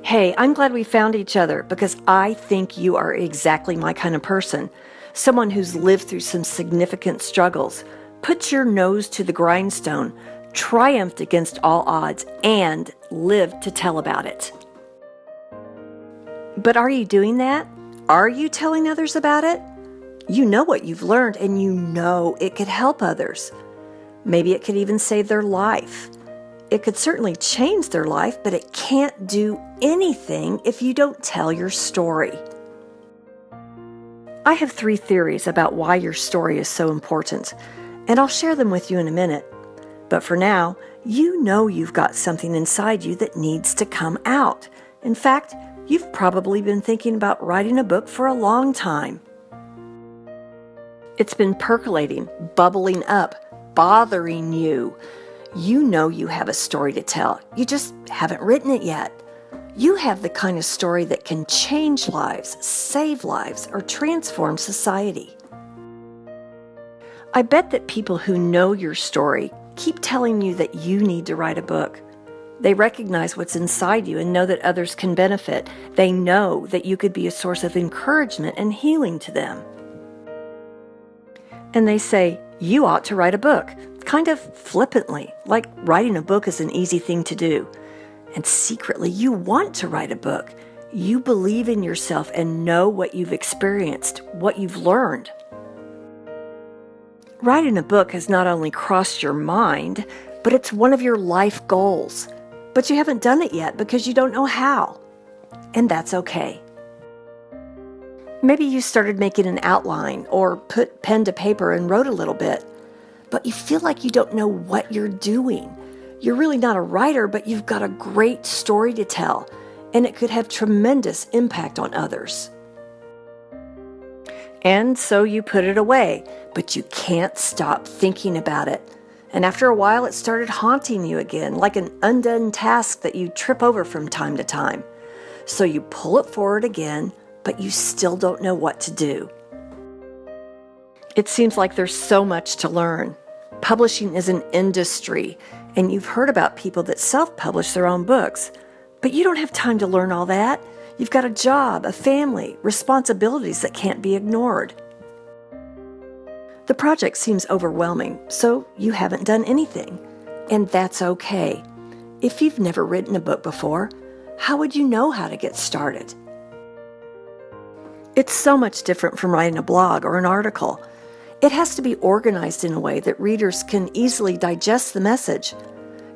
Hey, I'm glad we found each other because I think you are exactly my kind of person. Someone who's lived through some significant struggles, put your nose to the grindstone, triumphed against all odds, and lived to tell about it. But are you doing that? Are you telling others about it? You know what you've learned and you know it could help others. Maybe it could even save their life. It could certainly change their life, but it can't do anything if you don't tell your story. I have 3 theories about why your story is so important, and I'll share them with you in a minute. But for now, you know you've got something inside you that needs to come out. In fact, you've probably been thinking about writing a book for a long time. It's been percolating, bubbling up, bothering you. You know you have a story to tell. You just haven't written it yet. You have the kind of story that can change lives, save lives, or transform society. I bet that people who know your story keep telling you that you need to write a book. They recognize what's inside you and know that others can benefit. They know that you could be a source of encouragement and healing to them. And they say, you ought to write a book, kind of flippantly, like writing a book is an easy thing to do. And secretly, you want to write a book. You believe in yourself and know what you've experienced, what you've learned. Writing a book has not only crossed your mind, but it's one of your life goals. But you haven't done it yet because you don't know how. And that's okay. Maybe you started making an outline or put pen to paper and wrote a little bit, but you feel like you don't know what you're doing. You're really not a writer, but you've got a great story to tell, and it could have tremendous impact on others. And so you put it away, but you can't stop thinking about it. And after a while, it started haunting you again, like an undone task that you trip over from time to time. So you pull it forward again, but you still don't know what to do. It seems like there's so much to learn. Publishing is an industry, and you've heard about people that self-publish their own books. But you don't have time to learn all that. You've got a job, a family, responsibilities that can't be ignored. The project seems overwhelming, so you haven't done anything. And that's okay. If you've never written a book before, how would you know how to get started? It's so much different from writing a blog or an article. It has to be organized in a way that readers can easily digest the message.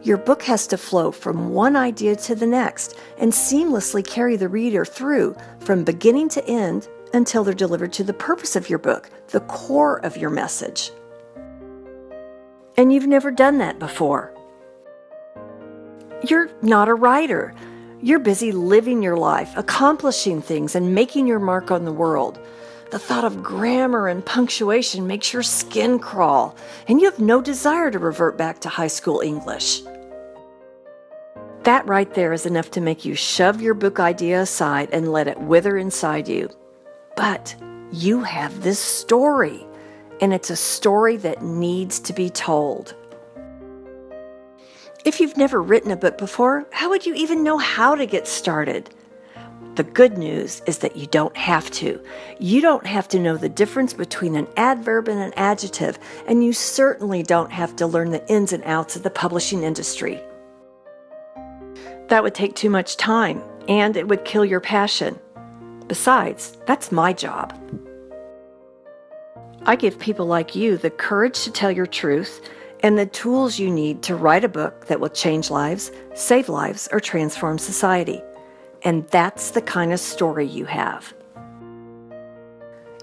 Your book has to flow from one idea to the next and seamlessly carry the reader through from beginning to end until they're delivered to the purpose of your book, the core of your message. And you've never done that before. You're not a writer. You're busy living your life, accomplishing things, and making your mark on the world. The thought of grammar and punctuation makes your skin crawl, and you have no desire to revert back to high school English. That right there is enough to make you shove your book idea aside and let it wither inside you. But you have this story, and it's a story that needs to be told. If you've never written a book before, how would you even know how to get started? The good news is that you don't have to. You don't have to know the difference between an adverb and an adjective, and you certainly don't have to learn the ins and outs of the publishing industry. That would take too much time, and it would kill your passion. Besides, that's my job. I give people like you the courage to tell your truth and the tools you need to write a book that will change lives, save lives, or transform society. And that's the kind of story you have.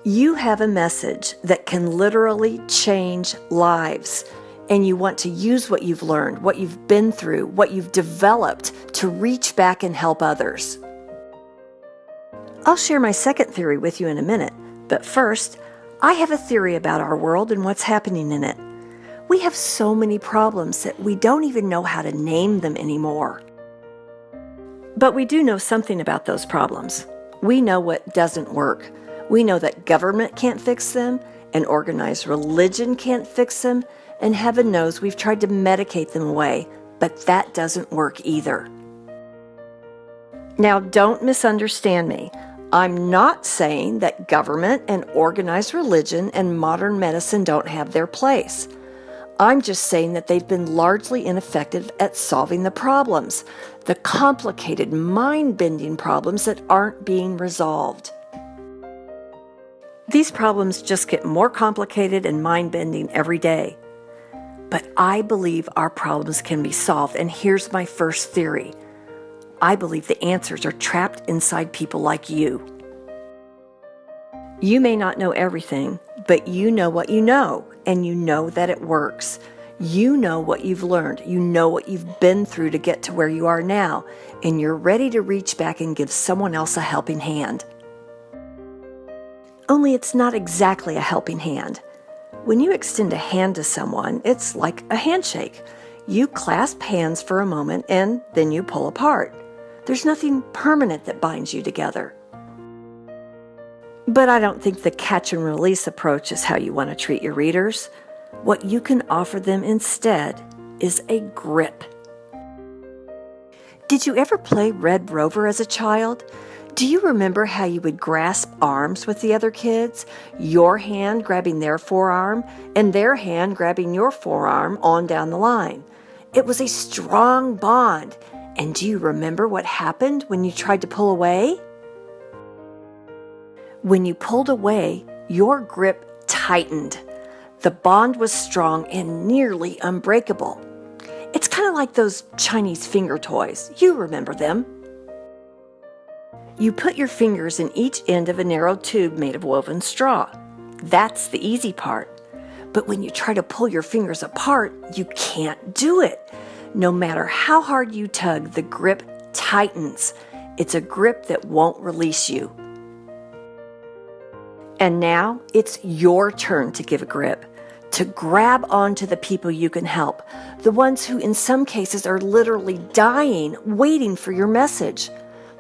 You have a message that can literally change lives, and you want to use what you've learned, what you've been through, what you've developed to reach back and help others. I'll share my second theory with you in a minute, but first, I have a theory about our world and what's happening in it. We have so many problems that we don't even know how to name them anymore. But we do know something about those problems. We know what doesn't work. We know that government can't fix them, and organized religion can't fix them, and heaven knows we've tried to medicate them away, but that doesn't work either. Now, don't misunderstand me. I'm not saying that government and organized religion and modern medicine don't have their place. I'm just saying that they've been largely ineffective at solving the problems, the complicated, mind-bending problems that aren't being resolved. These problems just get more complicated and mind-bending every day. But I believe our problems can be solved, and here's my first theory. I believe the answers are trapped inside people like you. You may not know everything, but you know what you know, and you know that it works. You know what you've learned. You know what you've been through to get to where you are now, and you're ready to reach back and give someone else a helping hand. Only it's not exactly a helping hand. When you extend a hand to someone, it's like a handshake. You clasp hands for a moment, and then you pull apart. There's nothing permanent that binds you together. But I don't think the catch and release approach is how you want to treat your readers. What you can offer them instead is a grip. Did you ever play Red Rover as a child? Do you remember how you would grasp arms with the other kids, your hand grabbing their forearm and their hand grabbing your forearm on down the line? It was a strong bond. And do you remember what happened when you tried to pull away? When you pulled away, your grip tightened. The bond was strong and nearly unbreakable. It's kind of like those Chinese finger toys. You remember them. You put your fingers in each end of a narrow tube made of woven straw. That's the easy part. But when you try to pull your fingers apart, you can't do it. No matter how hard you tug, the grip tightens. It's a grip that won't release you. And now it's your turn to give a grip, to grab onto the people you can help, the ones who in some cases are literally dying, waiting for your message.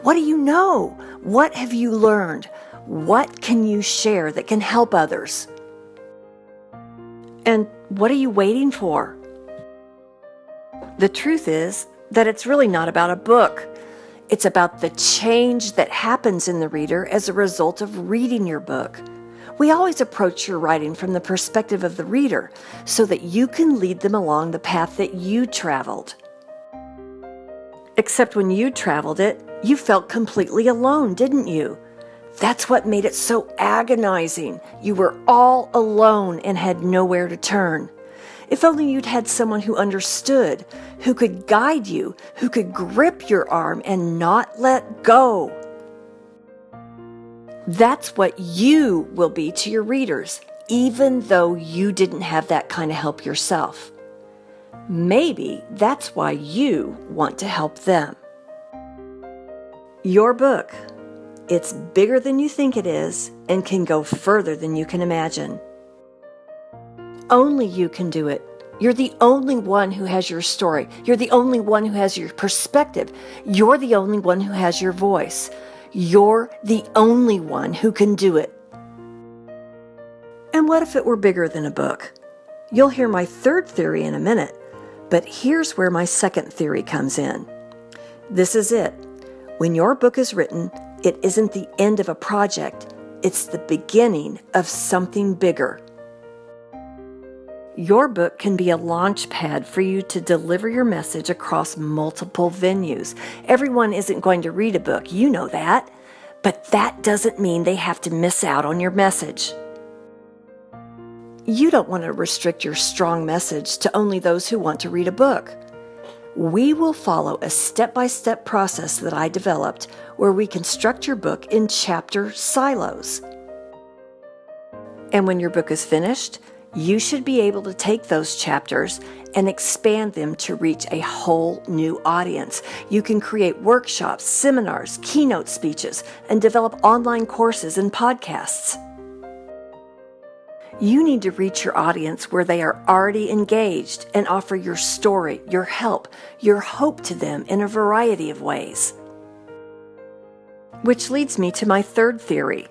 What do you know? What have you learned? What can you share that can help others? And what are you waiting for? The truth is that it's really not about a book. It's about the change that happens in the reader as a result of reading your book. We always approach your writing from the perspective of the reader so that you can lead them along the path that you traveled. Except when you traveled it, you felt completely alone, didn't you? That's what made it so agonizing. You were all alone and had nowhere to turn. If only you'd had someone who understood, who could guide you, who could grip your arm and not let go. That's what you will be to your readers, even though you didn't have that kind of help yourself. Maybe that's why you want to help them. Your book, it's bigger than you think it is and can go further than you can imagine. Only you can do it. You're the only one who has your story. You're the only one who has your perspective. You're the only one who has your voice. You're the only one who can do it. And what if it were bigger than a book? You'll hear my third theory in a minute, but here's where my second theory comes in. This is it. When your book is written, it isn't the end of a project. It's the beginning of something bigger. Your book can be a launch pad for you to deliver your message across multiple venues. Everyone isn't going to read a book, you know that. But that doesn't mean they have to miss out on your message. You don't want to restrict your strong message to only those who want to read a book. We will follow a step-by-step process that I developed where we construct your book in chapter silos. And when your book is finished, you should be able to take those chapters and expand them to reach a whole new audience. You can create workshops, seminars, keynote speeches, and develop online courses and podcasts. You need to reach your audience where they are already engaged and offer your story, your help, your hope to them in a variety of ways. Which leads me to my third theory.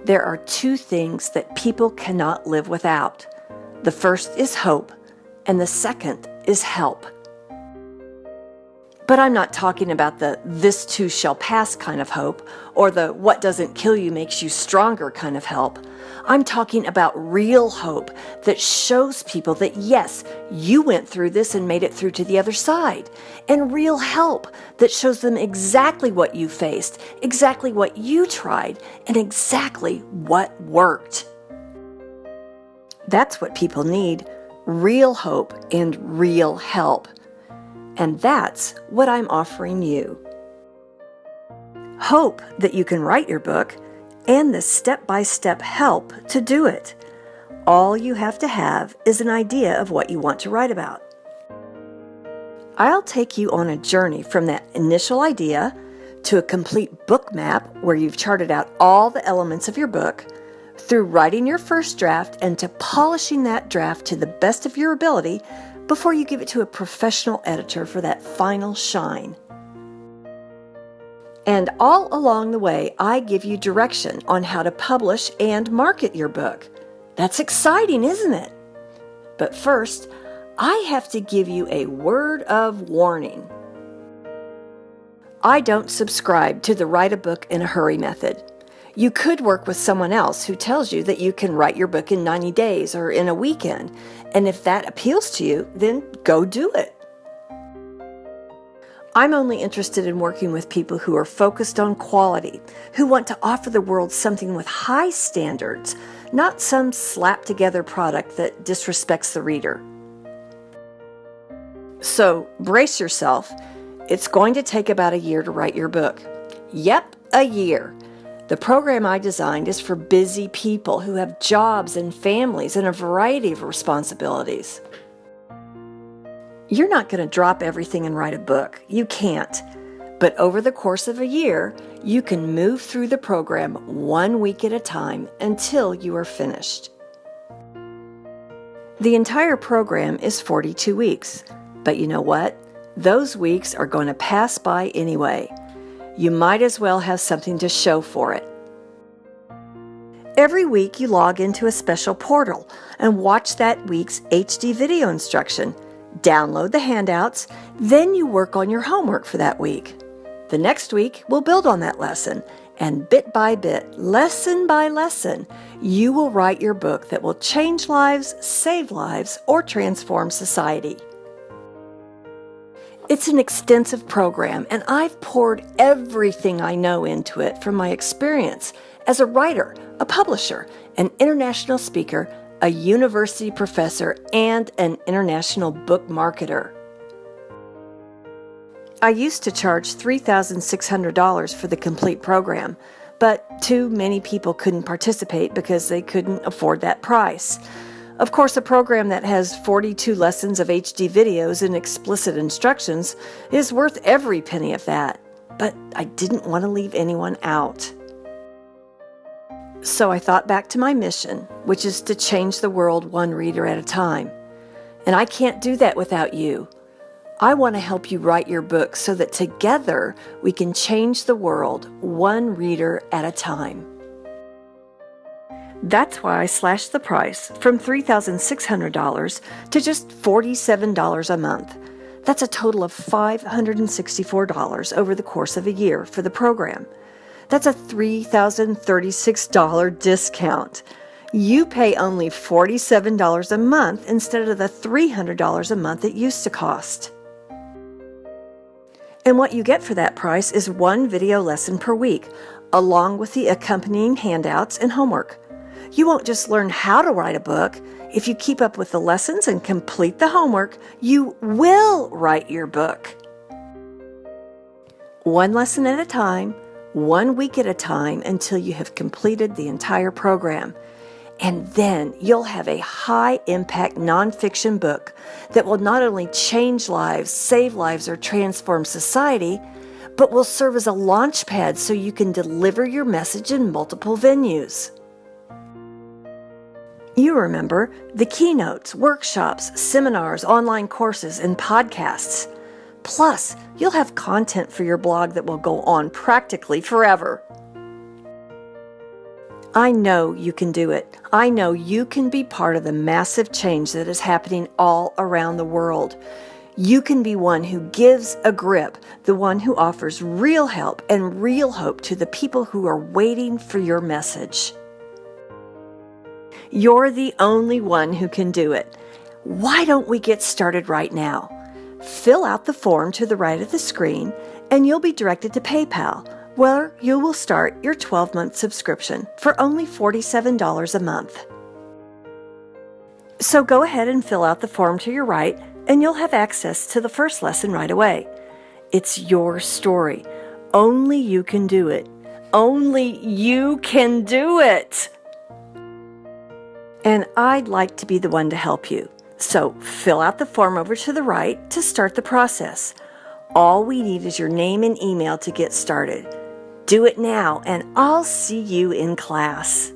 There are two things that people cannot live without. The first is hope, and the second is help. But I'm not talking about the "this too shall pass" kind of hope, or the "what doesn't kill you makes you stronger" kind of help. I'm talking about real hope that shows people that yes, you went through this and made it through to the other side. And real help that shows them exactly what you faced, exactly what you tried, and exactly what worked. That's what people need, real hope and real help. And that's what I'm offering you. Hope that you can write your book and the step-by-step help to do it. All you have to have is an idea of what you want to write about. I'll take you on a journey from that initial idea to a complete book map where you've charted out all the elements of your book, through writing your first draft and to polishing that draft to the best of your ability before you give it to a professional editor for that final shine. And all along the way, I give you direction on how to publish and market your book. That's exciting, isn't it? But first, I have to give you a word of warning. I don't subscribe to the write a book in a hurry method. You could work with someone else who tells you that you can write your book in 90 days or in a weekend, and if that appeals to you, then go do it. I'm only interested in working with people who are focused on quality, who want to offer the world something with high standards, not some slapped-together product that disrespects the reader. So brace yourself. It's going to take about a year to write your book. Yep, a year. The program I designed is for busy people who have jobs and families and a variety of responsibilities. You're not going to drop everything and write a book. You can't. But over the course of a year, you can move through the program 1 week at a time until you are finished. The entire program is 42 weeks. But you know what? Those weeks are going to pass by anyway. You might as well have something to show for it. Every week you log into a special portal and watch that week's HD video instruction. Download the handouts, then you work on your homework for that week. The next week we'll build on that lesson, and bit by bit, lesson by lesson, you will write your book that will change lives, save lives, or transform society. It's an extensive program, and I've poured everything I know into it from my experience as a writer, a publisher, an international speaker, a university professor, and an international book marketer. I used to charge $3,600 for the complete program, but too many people couldn't participate because they couldn't afford that price. Of course, a program that has 42 lessons of HD videos and explicit instructions is worth every penny of that, but I didn't want to leave anyone out. So I thought back to my mission, which is to change the world one reader at a time. And I can't do that without you. I want to help you write your book so that together we can change the world one reader at a time. That's why I slashed the price from $3,600 to just $47 a month. That's a total of $564 over the course of a year for the program. That's a $3,036 discount. You pay only $47 a month instead of the $300 a month it used to cost. And what you get for that price is one video lesson per week, along with the accompanying handouts and homework. You won't just learn how to write a book. If you keep up with the lessons and complete the homework, you will write your book. One lesson at a time, 1 week at a time, until you have completed the entire program. And then you'll have a high-impact nonfiction book that will not only change lives, save lives, or transform society, but will serve as a launch pad so you can deliver your message in multiple venues. You remember the keynotes, workshops, seminars, online courses, and podcasts. Plus, you'll have content for your blog that will go on practically forever. I know you can do it. I know you can be part of the massive change that is happening all around the world. You can be one who gives a grip, the one who offers real help and real hope to the people who are waiting for your message. You're the only one who can do it. Why don't we get started right now? Fill out the form to the right of the screen, and you'll be directed to PayPal, where you will start your 12-month subscription for only $47 a month. So go ahead and fill out the form to your right, and you'll have access to the first lesson right away. It's your story. Only you can do it. Only you can do it. And I'd like to be the one to help you. So fill out the form over to the right to start the process. All we need is your name and email to get started. Do it now, and I'll see you in class.